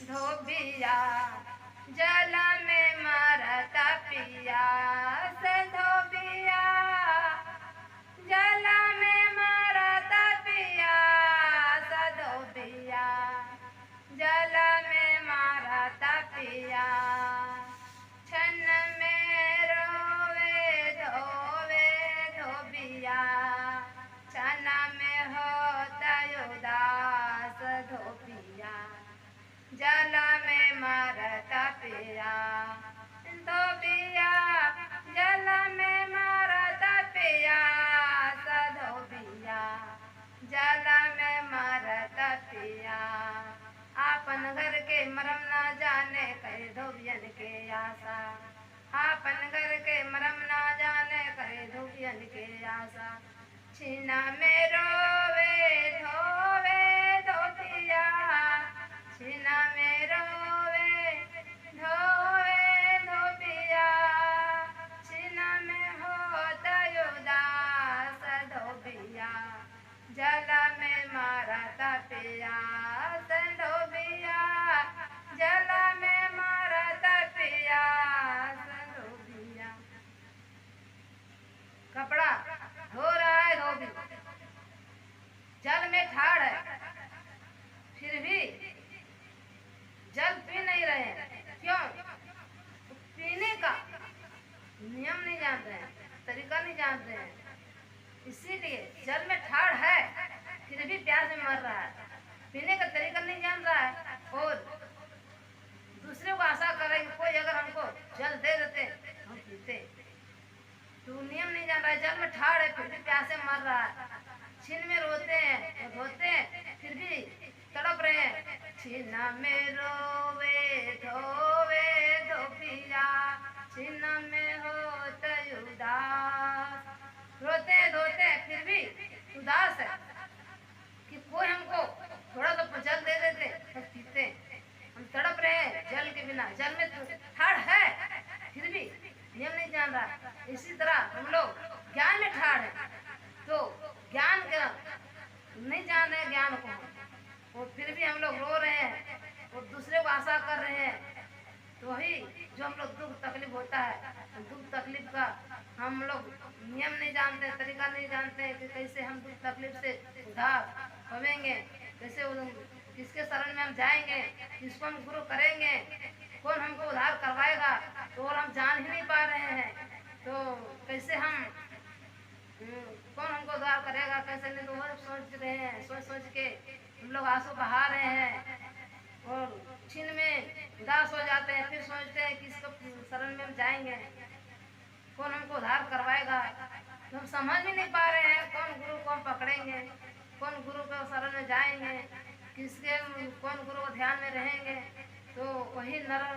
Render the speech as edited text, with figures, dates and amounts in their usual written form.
धोबिया जल में मरता पियास धोबिया जल में मरता पियास धोबिया जल में मरता पिया छन में रोवे धोवे धोबिया छन में होता उदास धोबिया जल में मरता पिया धोबिया जल में मरता पिया धोबिया जल में मरता पिया आपन घर के मरम ना जाने करे धोबियन के आशा आपन घर के मरम ना जाने करे धोबियन के आशा छीना में रोवे धोवे धोबिया छीना में रोवे धोवे धोबिया छीना में होता उदास धोबिया जल में मरता पिया धोबिया जल में मरता पिया धोबिया कपड़ा धो रहा है धोबी जल में ठाड़ है फिर भी जल पी नहीं रहे क्यों? पीने का नियम नहीं जानते हैं, तरीका नहीं जानते हैं, इसीलिए जल में ठाड़ है फिर भी प्यास में मर रहा है, पीने का तरीका नहीं जान रहा है और दूसरे को आशा करेंगे कोई अगर हमको जल दे देते हम पीते, तो नियम नहीं जान रहा है। जल में ठाड़ है फिर भी प्यासे मर रहा है, छीन में रोते हैं धोते हैं फिर भी तड़प रहे हैं, छीन में रोवे धोवे धोबिया छीन में होते उदास रोते धोते फिर भी उदास है कि कोई हमको थोड़ा सा जल दे देते हम पीते, हम तड़प रहे हैं जल के बिना, जल में तो ठाड़ है फिर भी नियम नहीं जान रहा। इसी तरह हम लोग ज्ञान में ठाड़ है तो ज्ञान का नहीं जान रहे ज्ञान को और फिर भी हम लोग रो रहे हैं और दूसरे को आशा कर रहे हैं, तो वही जो हम लोग दुख तकलीफ होता है, दुख तकलीफ का हम लोग नियम नहीं जानते, तरीका नहीं जानते कि कैसे हम दुख तकलीफ से उद्धार होवेंगे, कैसे किसके शरण में हम जाएंगे, किसको हम गुरु करेंगे, कौन हमको उद्धार करवाएगा, तो और हम जान ही नहीं पा रहे हैं, तो कैसे हम कौन हमको उद्धार करेगा कैसे नहीं, तो वो सोच रहे हैं, सोच सोच के हम लोग आंसू बहा रहे हैं और छीन में उदास हो जाते हैं, फिर सोचते हैं कि इसको शरण में हम जाएंगे, कौन हमको उद्धार करवाएगा, तो हम समझ ही नहीं पा रहे हैं कौन गुरु को हम पकड़ेंगे, कौन गुरु के शरण में जाएंगे, किसके कौन गुरु को ध्यान में रहेंगे, तो वही नरक